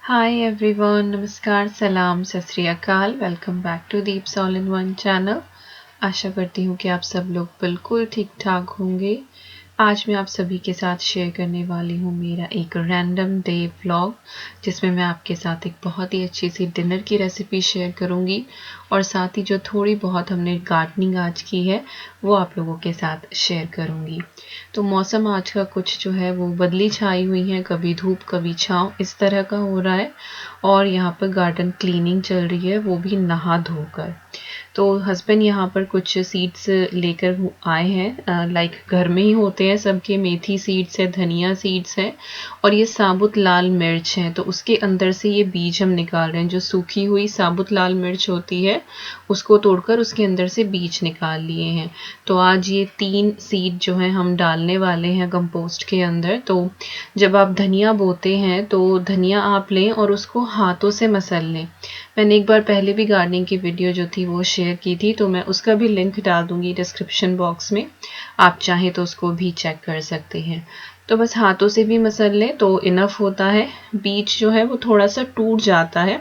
Hi everyone, नमस्कार, सलाम, सत श्री अकाल। Welcome back to Deeps all in one channel. आशा करती हूँ कि आप सब लोग बिल्कुल ठीक ठाक होंगे। आज मैं आप सभी के साथ शेयर करने वाली हूँ मेरा एक रैंडम डे व्लॉग, जिसमें मैं आपके साथ एक बहुत ही अच्छी सी डिनर की रेसिपी शेयर करूँगी और साथ ही जो थोड़ी बहुत हमने गार्डनिंग आज की है वो आप लोगों के साथ शेयर करूँगी। तो मौसम आज का कुछ जो है वो बदली छाई हुई है, कभी धूप कभी छाँव इस तरह का हो रहा है और यहाँ पर गार्डन क्लीनिंग चल रही है, वो भी नहा धोकर। तो हस्बैंड यहाँ पर कुछ सीड्स लेकर आए हैं, लाइक घर में ही होते हैं सबके। मेथी सीड्स है, धनिया सीड्स है और ये साबुत लाल मिर्च है। तो उसके अंदर से ये बीज हम निकाल रहे हैं। जो सूखी हुई साबुत लाल मिर्च होती है उसको तोड़कर उसके अंदर से बीज निकाल लिए हैं। तो आज ये 3 सीड जो है हम डालने वाले हैं कंपोस्ट के अंदर। तो जब आप धनिया बोते हैं तो धनिया आप लें और उसको हाथों से मसल लें। मैंने एक बार पहले भी गार्डनिंग की वीडियो जो थी वो शेयर की थी, तो मैं उसका भी लिंक डाल दूंगी डिस्क्रिप्शन बॉक्स में, आप चाहें तो उसको भी चेक कर सकते हैं। तो बस हाथों से भी मसल लें तो इनफ होता है। बीज जो है वो थोड़ा सा टूट जाता है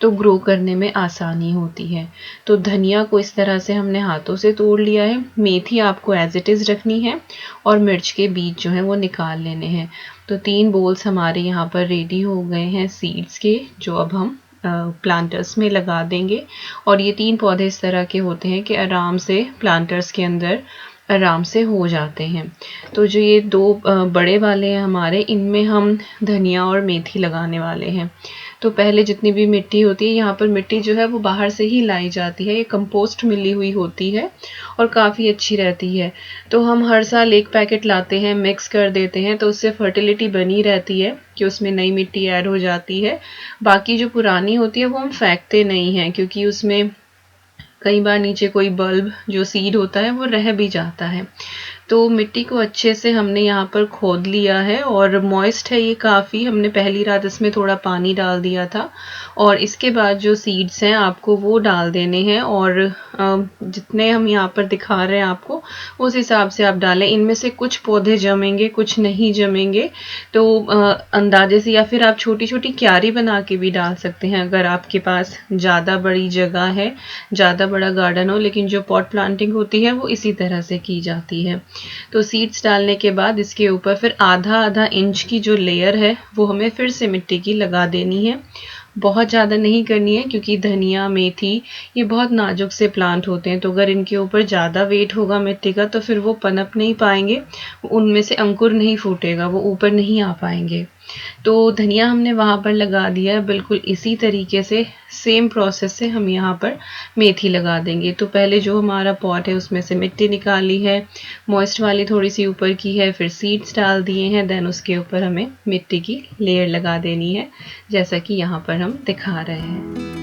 तो ग्रो करने में आसानी होती है। तो धनिया को इस तरह से हमने हाथों से तोड़ लिया है। मेथी आपको एज इट इज़ रखनी है और मिर्च के बीज जो हैं वो निकाल लेने हैं। तो 3 बोल्स हमारे यहाँ पर रेडी हो गए हैं सीड्स के, जो अब हम प्लांटर्स में लगा देंगे। और ये 3 पौधे इस तरह के होते हैं कि आराम से प्लांटर्स के अंदर आराम से हो जाते हैं। तो जो ये 2 बड़े वाले हैं हमारे, इनमें हम धनिया और मेथी लगाने वाले हैं। तो पहले जितनी भी मिट्टी होती है, यहाँ पर मिट्टी जो है वो बाहर से ही लाई जाती है, ये कंपोस्ट मिली हुई होती है और काफ़ी अच्छी रहती है। तो हम हर साल एक पैकेट लाते हैं, मिक्स कर देते हैं, तो उससे फर्टिलिटी बनी रहती है कि उसमें नई मिट्टी ऐड हो जाती है। बाकी जो पुरानी होती है वो हम फेंकते नहीं हैं, क्योंकि उसमें कई बार नीचे कोई बल्ब जो सीड होता है वो रह भी जाता है। तो मिट्टी को अच्छे से हमने यहाँ पर खोद लिया है और मॉइस्ट है ये काफ़ी। हमने पहली रात इसमें थोड़ा पानी डाल दिया था और इसके बाद जो सीड्स हैं आपको वो डाल देने हैं और जितने हम यहाँ पर दिखा रहे हैं आपको उस हिसाब से आप डालें। इनमें से कुछ पौधे जमेंगे, कुछ नहीं जमेंगे, तो अंदाजे से, या फिर आप छोटी छोटी क्यारी बना के भी डाल सकते हैं अगर आपके पास ज़्यादा बड़ी जगह है, ज़्यादा बड़ा गार्डन हो। लेकिन जो पॉट प्लांटिंग होती है वो इसी तरह से की जाती है। तो सीड्स डालने के बाद इसके ऊपर फिर आधा आधा इंच की जो लेयर है वो हमें फिर से मिट्टी की लगा देनी है। बहुत ज़्यादा नहीं करनी है, क्योंकि धनिया मेथी ये बहुत नाजुक से प्लांट होते हैं। तो अगर इनके ऊपर ज़्यादा वेट होगा मिट्टी का तो फिर वो पनप नहीं पाएंगे, उनमें से अंकुर नहीं फूटेगा, वो ऊपर नहीं आ पाएंगे। तो धनिया हमने वहाँ पर लगा दिया है। बिल्कुल इसी तरीके से सेम प्रोसेस से हम यहाँ पर मेथी लगा देंगे। तो पहले जो हमारा पॉट है उसमें से मिट्टी निकाली है, मॉइस्ट वाली थोड़ी सी ऊपर की है, फिर सीड्स डाल दिए हैं, देन उसके ऊपर हमें मिट्टी की लेयर लगा देनी है, जैसा कि यहाँ पर हम दिखा रहे हैं।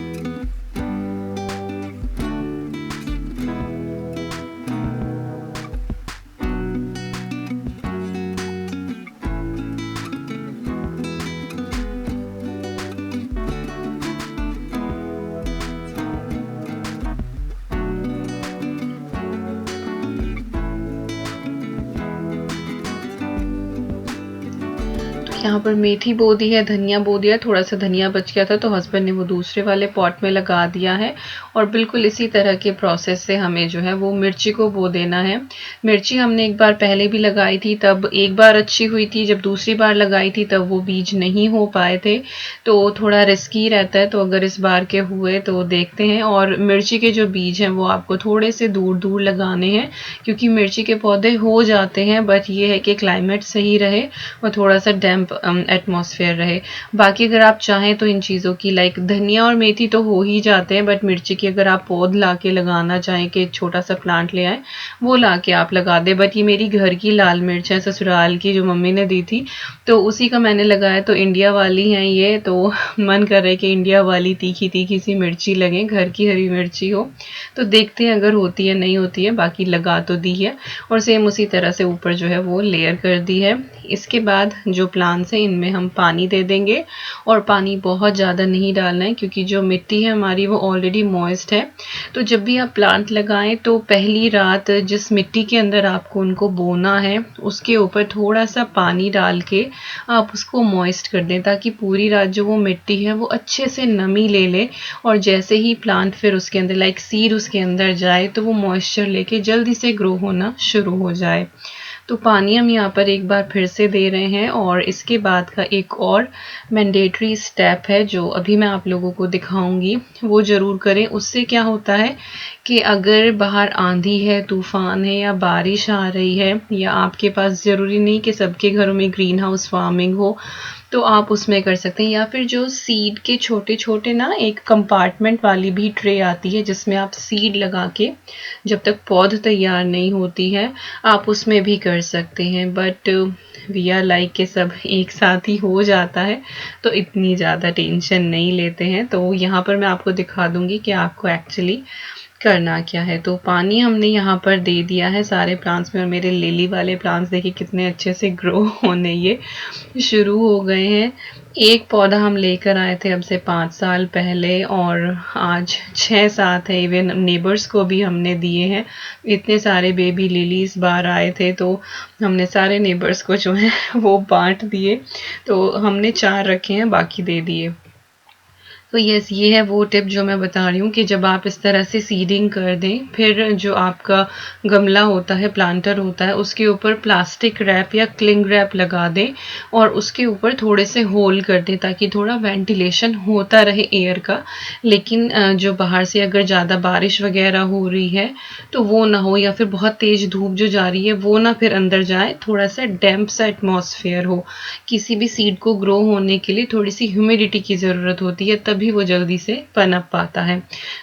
यहाँ पर मेथी बो दी है, धनिया बो दिया, थोड़ा सा धनिया बच गया था तो हस्बैंड ने वो दूसरे वाले पॉट में लगा दिया है। और बिल्कुल इसी तरह के प्रोसेस से हमें जो है वो मिर्ची को बो देना है। मिर्ची हमने एक बार पहले भी लगाई थी, तब एक बार अच्छी हुई थी, जब दूसरी बार लगाई थी तब वो बीज नहीं हो पाए थे। तो थोड़ा रिस्की रहता है, तो अगर इस बार के हुए तो देखते हैं। और मिर्ची के जो बीज हैं वो आपको थोड़े से दूर दूर लगाने हैं, क्योंकि मिर्ची के पौधे हो जाते हैं, बट ये है कि क्लाइमेट सही रहे और थोड़ा सा डैम्प एटमॉस्फेयर रहे। बाकी अगर आप चाहें तो इन चीज़ों की, लाइक धनिया और मेथी तो हो ही जाते हैं, बट मिर्ची की अगर आप पौध ला के लगाना चाहें कि छोटा सा प्लांट ले आए, वो ला के आप लगा दें। बट ये मेरी घर की लाल मिर्च है, ससुराल की, जो मम्मी ने दी थी, तो उसी का मैंने लगाया। तो इंडिया वाली हैं ये, तो मन कर रहा है कि इंडिया वाली तीखी तीखी सी मिर्ची लगे, घर की हरी मिर्ची हो। तो देखते हैं अगर होती है नहीं होती है, बाकी लगा तो दी है। और सेम उसी तरह से ऊपर जो है वो लेयर कर दी है। इसके बाद जो प्लांट्स से इनमें हम पानी दे देंगे। और पानी बहुत ज़्यादा नहीं डालना है क्योंकि जो मिट्टी है हमारी वो ऑलरेडी मॉइस्ट है। तो जब भी आप प्लांट लगाएं तो पहली रात जिस मिट्टी के अंदर आपको उनको बोना है उसके ऊपर थोड़ा सा पानी डाल के आप उसको मॉइस्ट कर दें, ताकि पूरी रात जो वो मिट्टी है वो अच्छे से नमी ले ले। और जैसे ही प्लांट फिर उसके अंदर लाइक सीड उसके अंदर जाए तो वो मॉइस्चर लेके जल्दी से ग्रो होना शुरू हो जाए। तो पानी हम यहाँ पर एक बार फिर से दे रहे हैं। और इसके बाद का एक और मैंडेटरी स्टेप है जो अभी मैं आप लोगों को दिखाऊंगी, वो ज़रूर करें। उससे क्या होता है कि अगर बाहर आंधी है, तूफान है या बारिश आ रही है, या आपके पास ज़रूरी नहीं कि सबके घरों में ग्रीन हाउस फार्मिंग हो, तो आप उसमें कर सकते हैं। या फिर जो सीड के छोटे छोटे ना एक कंपार्टमेंट वाली भी ट्रे आती है जिसमें आप सीड लगा के जब तक पौध तैयार नहीं होती है आप उसमें भी कर सकते हैं। बट वी आर लाइक के सब एक साथ ही हो जाता है तो इतनी ज़्यादा टेंशन नहीं लेते हैं। तो यहाँ पर मैं आपको दिखा दूंगी कि आपको एक्चुअली करना क्या है। तो पानी हमने यहाँ पर दे दिया है सारे प्लांट्स में, और मेरे लिली वाले प्लांट्स देखिए कितने अच्छे से ग्रो होने ये शुरू हो गए हैं। एक पौधा हम लेकर आए थे अब से 5 साल पहले और आज 6-7 है। इवन नेबर्स को भी हमने दिए हैं। इतने सारे बेबी लिली इस बार आए थे तो हमने सारे नेबर्स को जो है वो बांट दिए। तो हमने 4 रखे हैं, बाकी दे दिए। तो यस, ये है वो टिप जो मैं बता रही हूँ कि जब आप इस तरह से सीडिंग कर दें, फिर जो आपका गमला होता है, प्लांटर होता है, उसके ऊपर प्लास्टिक रैप या क्लिंग रैप लगा दें और उसके ऊपर थोड़े से होल कर दें ताकि थोड़ा वेंटिलेशन होता रहे एयर का। लेकिन जो बाहर से अगर ज़्यादा बारिश वगैरह हो रही है तो वो ना हो, या फिर बहुत तेज़ धूप जो जा रही है वो ना फिर अंदर जाए, थोड़ा सा डैम्प सा एटमॉस्फेयर हो। किसी भी सीड को ग्रो होने के लिए थोड़ी सी ह्यूमिडिटी की ज़रूरत होती है, तभी वो जल्दी से पनप पाता है।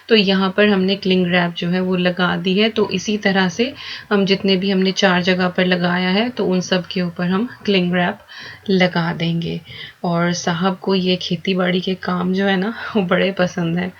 तो यहाँ पर हमने क्लिंग रैप जो है वो लगा दी है। तो इसी तरह से हम जितने भी हमने 4 जगह पर लगाया है तो उन सब के ऊपर हम क्लिंग रैप लगा देंगे। और साहब को ये खेती बाड़ी के काम जो है ना वो बड़े पसंद है।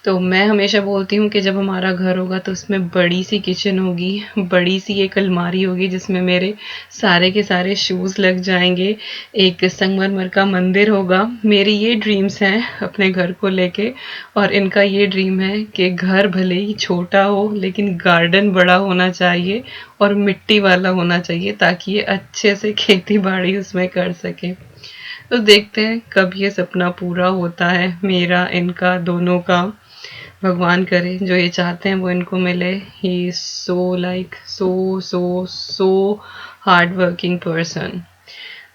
तो मैं हमेशा बोलती हूँ कि जब हमारा घर होगा तो उसमें बड़ी सी किचन होगी, बड़ी सी एक अलमारी होगी जिसमें मेरे सारे के सारे शूज़ लग जाएंगे, एक संगमरमर का मंदिर होगा। मेरी ये ड्रीम्स हैं अपने घर को लेके, और इनका ये ड्रीम है कि घर भले ही छोटा हो लेकिन गार्डन बड़ा होना चाहिए और मिट्टी वाला होना चाहिए ताकि ये अच्छे से खेती बाड़ी उसमें कर सके। तो देखते हैं कब ये सपना पूरा होता है, मेरा, इनका, दोनों का। भगवान करे जो ये चाहते हैं वो इनको मिले। He so like so hard working person.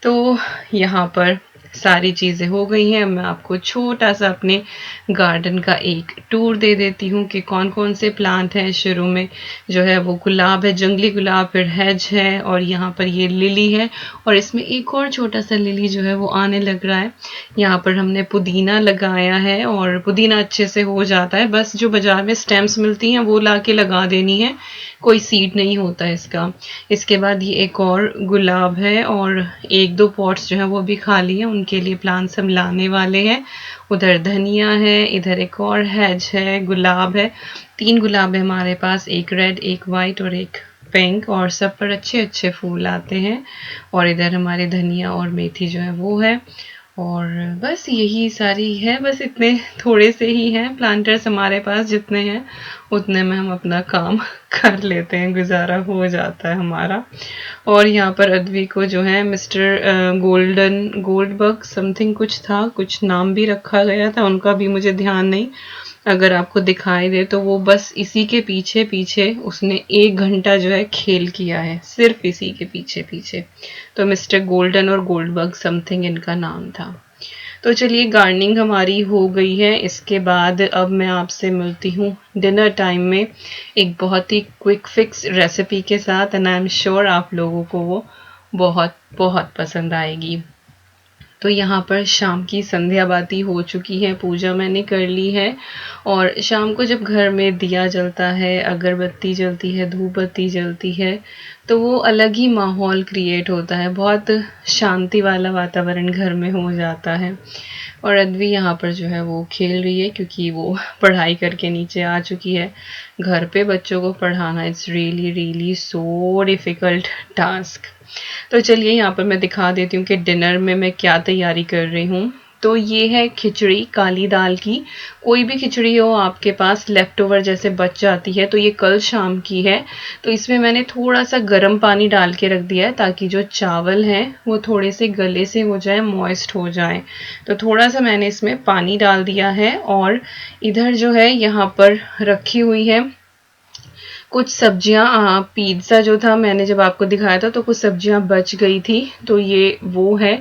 तो यहाँ पर सारी चीज़ें हो गई हैं। मैं आपको छोटा सा अपने गार्डन का एक टूर दे देती हूँ कि कौन कौन से प्लांट हैं। शुरू में जो है वो गुलाब है, जंगली गुलाब, फिर हेज है, और यहाँ पर ये लिली है, और इसमें एक और छोटा सा लिली जो है वो आने लग रहा है। यहाँ पर हमने पुदीना लगाया है, और पुदीना अच्छे से हो जाता है, बस जो बाजार में स्टेम्स मिलती हैं वो ला के लगा देनी है, कोई सीड नहीं होता है इसका। इसके बाद ये एक और गुलाब है, और 1-2 पॉट्स जो है वो भी खाली है, उनके लिए प्लांट्स हम लाने वाले हैं। उधर धनिया है, इधर एक और हेज है, गुलाब है, 3 गुलाब है हमारे पास, एक रेड, एक वाइट और एक पिंक, और सब पर अच्छे अच्छे फूल आते हैं। और इधर हमारे धनिया और मेथी जो है वो है। और बस यही सारी है, बस इतने थोड़े से ही हैं प्लांटर्स हमारे पास, जितने हैं उतने में हम अपना काम कर लेते हैं, गुजारा हो जाता है हमारा। और यहाँ पर अद्वी को जो है मिस्टर गोल्डबर्ग समथिंग कुछ था, कुछ नाम भी रखा गया था, उनका भी मुझे ध्यान नहीं। अगर आपको दिखाई दे तो वो बस इसी के पीछे पीछे उसने 1 घंटा जो है खेल किया है, सिर्फ इसी के पीछे पीछे। तो मिस्टर गोल्डन और गोल्डबर्ग समथिंग इनका नाम था। तो चलिए गार्डनिंग हमारी हो गई है। इसके बाद अब मैं आपसे मिलती हूँ डिनर टाइम में एक बहुत ही क्विक फिक्स रेसिपी के साथ, एंड आई एम श्योर आप लोगों को वो बहुत बहुत पसंद आएगी। तो यहाँ पर शाम की संध्या बाती हो चुकी है, पूजा मैंने कर ली है। और शाम को जब घर में दिया जलता है, अगरबत्ती जलती है, धूप बत्ती जलती है, तो वो अलग ही माहौल क्रिएट होता है, बहुत शांति वाला वातावरण घर में हो जाता है। और अद्वी यहाँ पर जो है वो खेल रही है क्योंकि वो पढ़ाई करके नीचे आ चुकी है। घर पे बच्चों को पढ़ाना it's really really so difficult task. तो चलिए यहाँ पर मैं दिखा देती हूँ कि डिनर में मैं क्या तैयारी कर रही हूँ। तो ये है खिचड़ी काली दाल की। कोई भी खिचड़ी हो आपके पास लेफ्ट ओवर जैसे बच जाती है, तो ये कल शाम की है। तो इसमें मैंने थोड़ा सा गर्म पानी डाल के रख दिया है ताकि जो चावल हैं वो थोड़े से गले से हो जाए, मॉइस्ट हो जाए। तो थोड़ा सा मैंने इसमें पानी डाल दिया है और इधर जो है यहाँ पर रखी हुई है कुछ सब्जियां। पिज्ज़ा जो था मैंने जब आपको दिखाया था तो कुछ सब्जियां बच गई थी, तो ये वो है।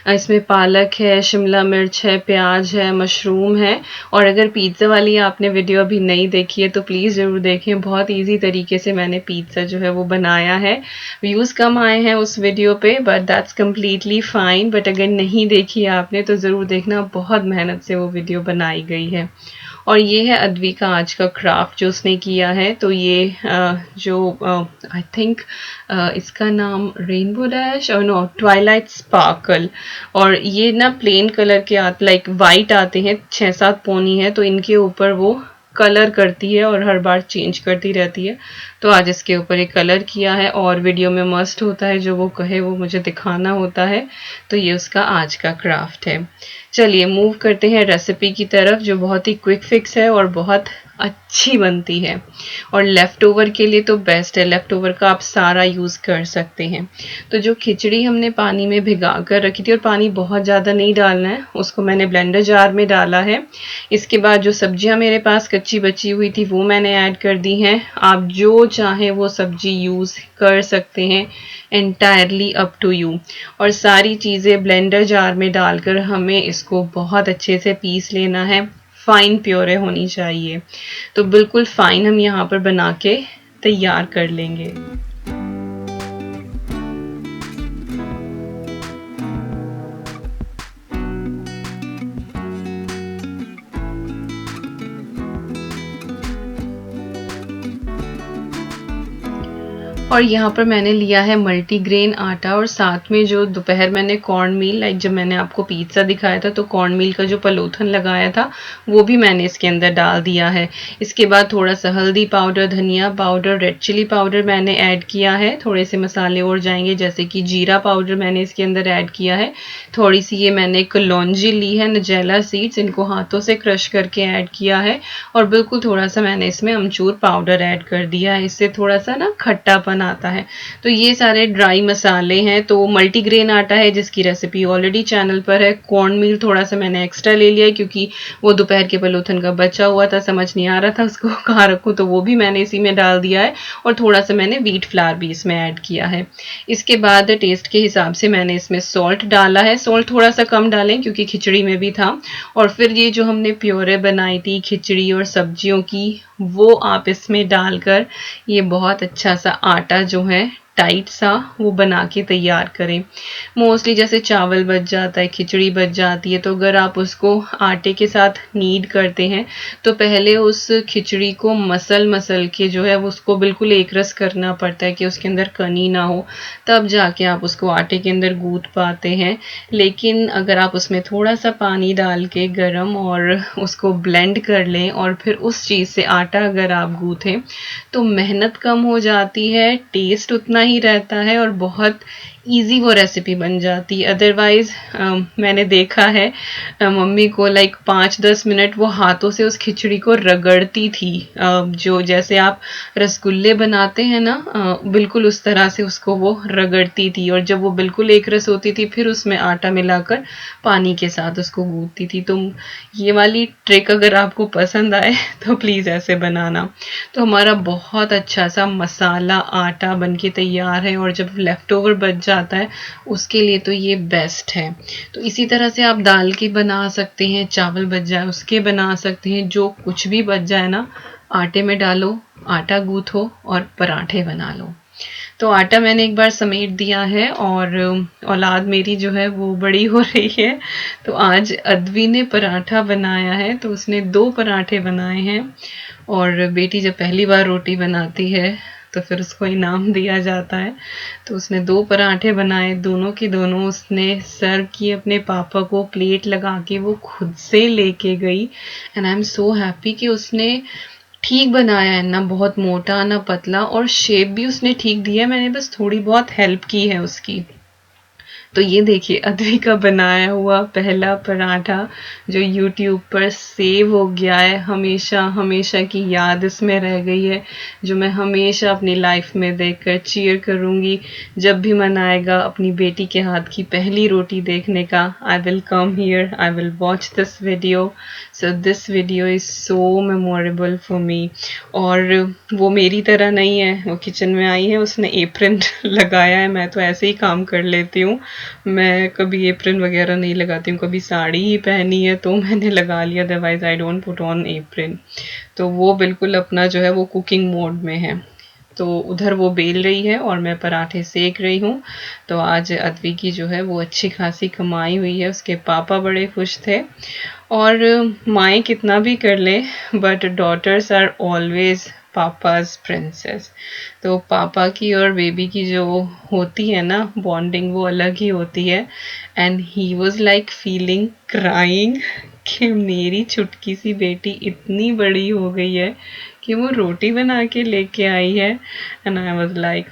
इसमें पालक है, शिमला मिर्च है, प्याज है, मशरूम है। और अगर पिज्ज़ा वाली आपने वीडियो अभी नहीं देखी है तो प्लीज़ ज़रूर देखें, बहुत इजी तरीके से मैंने पिज्ज़ा जो है वो बनाया है। व्यूज़ कम आए हैं उस वीडियो पे but that's completely fine. But अगर नहीं देखी है आपने तो ज़रूर देखना, बहुत मेहनत से वो वीडियो बनाई गई है। और ये है अद्वी का आज का क्राफ्ट जो उसने किया है। तो ये जो आई थिंक इसका नाम रेनबो डैश और नो ट्वाइलाइट स्पार्कल, और ये ना प्लेन कलर के आते, लाइक वाइट आते हैं, 6-7 पोनी है, तो इनके ऊपर वो कलर करती है और हर बार चेंज करती रहती है। तो आज इसके ऊपर एक कलर किया है और वीडियो में मस्ट होता है जो वो कहे वो मुझे दिखाना होता है। तो ये उसका आज का क्राफ्ट है। चलिए मूव करते हैं रेसिपी की तरफ जो बहुत ही क्विक फिक्स है और बहुत अच्छी बनती है और लेफ़्ट ओवर के लिए तो बेस्ट है। लेफ़्ट ओवर का आप सारा यूज़ कर सकते हैं। तो जो खिचड़ी हमने पानी में भिगा कर रखी थी, और पानी बहुत ज़्यादा नहीं डालना है, उसको मैंने ब्लेंडर जार में डाला है। इसके बाद जो सब्जियां मेरे पास कच्ची बची हुई थी वो मैंने ऐड कर दी हैं। आप जो चाहें वो सब्जी यूज़ कर सकते हैं, एंटायरली अप टू यू। और सारी चीज़ें ब्लेंडर जार में डालकर हमें इसको बहुत अच्छे से पीस लेना है। फाइन प्योरे होनी चाहिए, तो बिल्कुल फाइन हम यहाँ पर बना के तैयार कर लेंगे। और यहाँ पर मैंने लिया है मल्टीग्रेन आटा और साथ में जो दोपहर मैंने कॉर्न मील, लाइक जब मैंने आपको पिज्ज़ा दिखाया था तो कॉर्न मील का जो पलोथन लगाया था वो भी मैंने इसके अंदर डाल दिया है। इसके बाद थोड़ा सा हल्दी पाउडर, धनिया पाउडर, रेड चिली पाउडर मैंने ऐड किया है। थोड़े से मसाले और जाएंगे जैसे कि जीरा पाउडर मैंने इसके अंदर ऐड किया है। थोड़ी सी ये मैंने कलौंजी ली है, नजेला सीड्स, इनको हाथों से क्रश करके ऐड किया है। और बिल्कुल थोड़ा सा मैंने इसमें अमचूर पाउडर ऐड कर दिया है, इससे थोड़ा सा ना खट्टापन आता है। तो ये सारे ड्राई मसाले हैं। तो मल्टीग्रेन आटा है जिसकी रेसिपी ऑलरेडी चैनल पर है। कॉर्न मील थोड़ा सा मैंने एक्स्ट्रा ले लिया है क्योंकि वो दोपहर के पलोथन का बचा हुआ था, समझ नहीं आ रहा था उसको कहाँ रखूँ, तो वो भी मैंने इसी में डाल दिया है। और थोड़ा सा मैंने व्हीट फ्लावर भी इसमें ऐड किया है। इसके बाद टेस्ट के हिसाब से मैंने इसमें सॉल्ट डाला है। सॉल्ट थोड़ा सा कम डालें क्योंकि खिचड़ी में भी था। और फिर ये जो हमने प्योरे बनाई थी खिचड़ी और सब्जियों की, वो आप इसमें डालकर ये बहुत अच्छा सा आटा जो है टाइट सा वो बना के तैयार करें। मोस्टली जैसे चावल बच जाता है, खिचड़ी बच जाती है, तो अगर आप उसको आटे के साथ नीड करते हैं तो पहले उस खिचड़ी को मसल के जो है उसको बिल्कुल एक रस करना पड़ता है कि उसके अंदर कनी ना हो, तब जाके आप उसको आटे के अंदर गूंथ पाते हैं। लेकिन अगर आप उसमें थोड़ा सा पानी डाल के गरम और उसको ब्लेंड कर लें और फिर उस चीज़ से आटा अगर आप गूँथें तो मेहनत कम हो जाती है, टेस्ट उतना ही रहता है और बहुत ईजी वो रेसिपी बन जाती है। अदरवाइज मैंने देखा है मम्मी को लाइक 5-10 मिनट वो हाथों से उस खिचड़ी को रगड़ती थी। जो जैसे आप रसगुल्ले बनाते हैं ना, बिल्कुल उस तरह से उसको वो रगड़ती थी। और जब वो बिल्कुल एक रस होती थी फिर उसमें आटा मिलाकर पानी के साथ उसको गूंथती थी। तो ये वाली ट्रिक अगर आपको पसंद आए तो प्लीज़ ऐसे बनाना। तो हमारा बहुत अच्छा सा मसाला आटा बनके तैयार है और जब लेफ़्ट ओवर बच जाता है उसके लिए तो ये बेस्ट है। तो इसी तरह से आप दाल की बना सकते हैं, चावल बच जाए उसके बना सकते हैं, जो कुछ भी बच जाए ना आटे में डालो, आटा गूंथो और पराठे बना लो। तो आटा मैंने एक बार समेट दिया है और औलाद मेरी जो है वो बड़ी हो रही है। तो आज अद्वी ने पराठा बनाया है, तो उसने 2 पराठे बनाए हैं। और बेटी जब पहली बार रोटी बनाती है तो फिर उसको इनाम दिया जाता है। तो उसने 2 पराठे बनाए, दोनों की दोनों उसने सर्व किए अपने पापा को, प्लेट लगा के वो खुद से लेके गई। And I am so happy कि उसने ठीक बनाया है, ना बहुत मोटा ना पतला, और शेप भी उसने ठीक दी है, मैंने बस थोड़ी बहुत हेल्प की है उसकी। तो ये देखिए अद्वी का बनाया हुआ पहला पराठा जो यूट्यूब पर सेव हो गया है, हमेशा हमेशा की याद इसमें रह गई है, जो मैं हमेशा अपनी लाइफ में देखकर चीयर करूँगी। जब भी मन आएगा अपनी बेटी के हाथ की पहली रोटी देखने का, I will come here, I will watch this video. So this video is so memorable for me. और वो मेरी तरह नहीं है, वो किचन में आई है, उसने एप्रन लगाया है, मैं तो ऐसे ही काम कर लेती हूँ। मैं कभी एप्रन वगैरह नहीं लगाती हूँ, कभी साड़ी ही पहनी है तो मैंने लगा लिया, otherwise I don't put on apron. तो वो बिल्कुल अपना जो है वो कुकिंग मोड में है। तो उधर वो बेल रही है और मैं पराठे सेक रही हूँ। तो आज अद्वी की जो है वो अच्छी खासी कमाई हुई है, उसके पापा बड़े खुश थे। और माएँ कितना भी कर ले, but daughters are always papa's princess. तो पापा की और बेबी की जो होती है ना बॉन्डिंग, वो अलग ही होती है। And he was like feeling crying कि मेरी छुटकी सी बेटी इतनी बड़ी हो गई है कि वो रोटी बना के लेके आई है। And I was like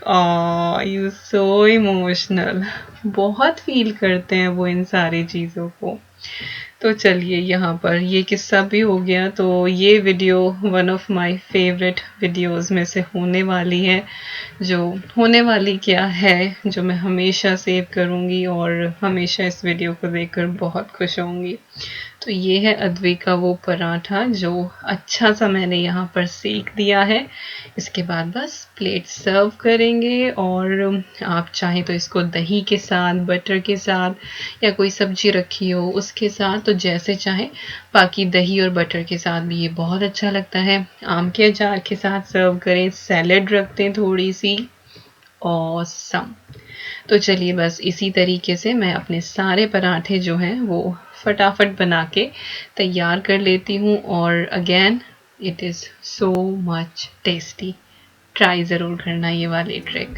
you so emotional. बहुत फील करते हैं वो इन सारी चीज़ों को। तो चलिए यहाँ पर ये किस्सा भी हो गया। तो ये video one of my favourite videos में से होने वाली है, जो होने वाली क्या है, जो मैं हमेशा सेव करूँगी और हमेशा इस वीडियो को देखकर बहुत खुश होंगी। तो ये है अद्वी का वो पराठा जो अच्छा सा मैंने यहाँ पर सेक दिया है। इसके बाद बस प्लेट सर्व करेंगे, और आप चाहें तो इसको दही के साथ, बटर के साथ, या कोई सब्जी रखी हो उसके साथ, तो जैसे चाहें। बाकी दही और बटर के साथ भी ये बहुत अच्छा लगता है। आम के अचार के साथ सर्व करें, सैलेड रखते हैं थोड़ी सी, ऑसम। तो चलिए बस इसी तरीके से मैं अपने सारे पराठे जो हैं वो फटाफट बना के तैयार कर लेती हूँ। और again it is so much tasty. Try ज़रूर करना ये वाली ट्रिक।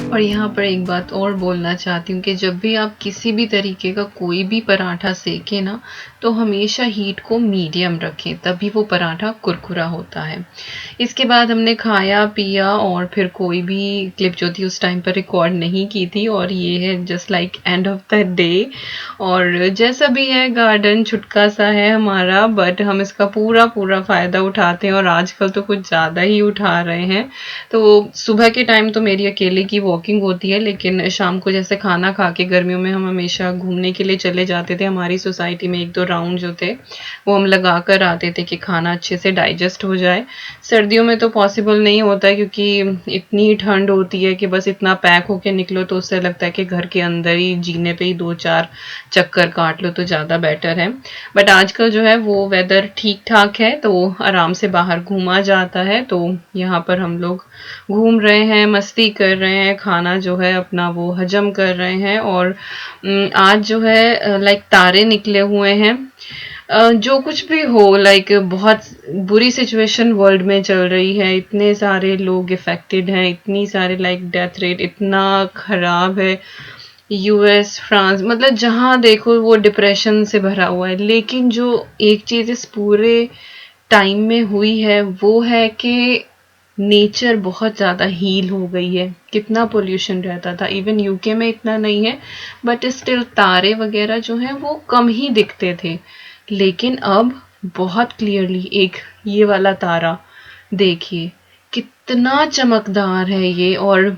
और यहाँ पर एक बात और बोलना चाहती हूँ कि जब भी आप किसी भी तरीके का कोई भी पराठा सेकें ना, तो हमेशा हीट को मीडियम रखें, तभी वो पराठा कुरकुरा होता है। इसके बाद हमने खाया पिया, और फिर कोई भी क्लिप जो थी उस टाइम पर रिकॉर्ड नहीं की थी, और ये है just like end of the day. और जैसा भी है गार्डन छुटका सा है हमारा, बट हम इसका पूरा पूरा फ़ायदा उठाते हैं, और आजकल तो कुछ ज़्यादा ही उठा रहे हैं। तो सुबह के टाइम तो मेरी अकेले की वॉकिंग होती है, लेकिन शाम को जैसे खाना खा के गर्मियों में हम हमेशा घूमने के लिए चले जाते थे। हमारी सोसाइटी में 1-2 राउंड जो थे वो हम लगा कर आते थे कि खाना अच्छे से डाइजेस्ट हो जाए। सर्दियों में तो पॉसिबल नहीं होता है, क्योंकि इतनी ठंड होती है कि बस इतना पैक होके निकलो तो उससे लगता है कि घर के अंदर ही जीने पे ही 2-4 चक्कर काट लो तो ज़्यादा बेटर है। बट आजकल जो है वो वेदर ठीक ठाक है, तो आराम से बाहर घूमा जाता है। तो यहाँ पर हम लोग घूम रहे हैं, मस्ती कर रहे हैं, खाना जो है अपना वो हजम कर रहे हैं। और आज जो है लाइक तारे निकले हुए हैं। जो कुछ भी हो, लाइक बहुत बुरी सिचुएशन वर्ल्ड में चल रही है, इतने सारे लोग इफेक्टेड हैं, इतनी सारे लाइक डेथ रेट इतना खराब है, यूएस फ्रांस, मतलब जहाँ देखो वो डिप्रेशन से भरा हुआ है। लेकिन जो एक चीज़ इस पूरे टाइम में हुई है वो है कि नेचर बहुत ज़्यादा हील हो गई है। कितना पोल्यूशन रहता था, इवन यूके में इतना नहीं है, बट स्टिल तारे वगैरह जो हैं वो कम ही दिखते थे। लेकिन अब बहुत क्लियरली एक ये वाला तारा देखिए कितना चमकदार है ये। और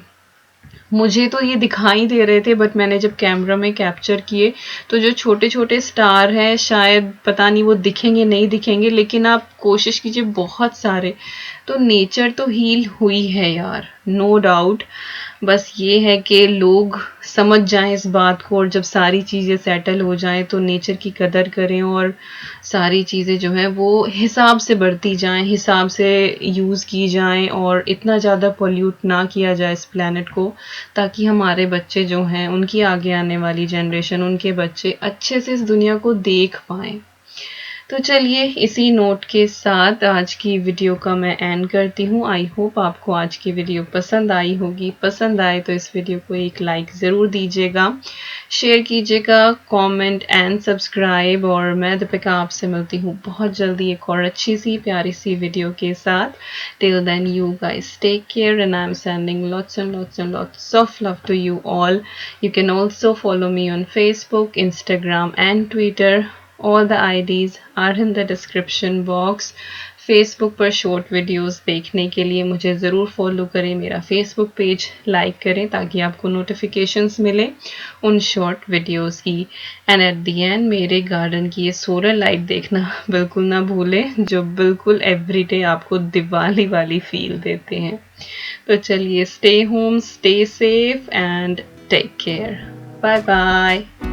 मुझे तो ये दिखाई दे रहे थे, बट मैंने जब कैमरा में कैप्चर किए तो जो छोटे छोटे स्टार हैं शायद पता नहीं वो दिखेंगे नहीं दिखेंगे, लेकिन आप कोशिश कीजिए बहुत सारे। तो नेचर तो हील हुई है यार, नो डाउट। बस ये है कि लोग समझ जाएं इस बात को, और जब सारी चीज़ें सेटल हो जाएं तो नेचर की कदर करें, और सारी चीज़ें जो हैं वो हिसाब से बढ़ती जाएं, हिसाब से यूज़ की जाएं, और इतना ज़्यादा पोल्यूट ना किया जाए इस प्लेनेट को, ताकि हमारे बच्चे जो हैं, उनकी आगे आने वाली जनरेशन, उनके बच्चे अच्छे से इस दुनिया को देख पाएं। तो चलिए इसी नोट के साथ आज की वीडियो का मैं एंड करती हूँ। आई होप आपको आज की वीडियो पसंद आई होगी। पसंद आए तो इस वीडियो को एक लाइक ज़रूर दीजिएगा, शेयर कीजिएगा, कमेंट एंड सब्सक्राइब। और मैं दीपिका आपसे मिलती हूँ बहुत जल्दी एक और अच्छी सी प्यारी सी वीडियो के साथ। Till then you guys take care and I am sending lots and lots and lots of love to you all. You can also follow me on Facebook, Instagram and Twitter. All the IDs are in the description box. Facebook पर short videos देखने के लिए मुझे ज़रूर follow करें, मेरा Facebook page like करें ताकि आपको नोटिफिकेशंस मिले उन शॉर्ट वीडियोस की। एंड एट द एंड मेरे गार्डन की ये सोलर लाइट देखना बिल्कुल ना भूलें, जो बिल्कुल एवरीडे आपको दिवाली वाली फील देते हैं। तो चलिए, stay home, stay safe and take care. Bye bye.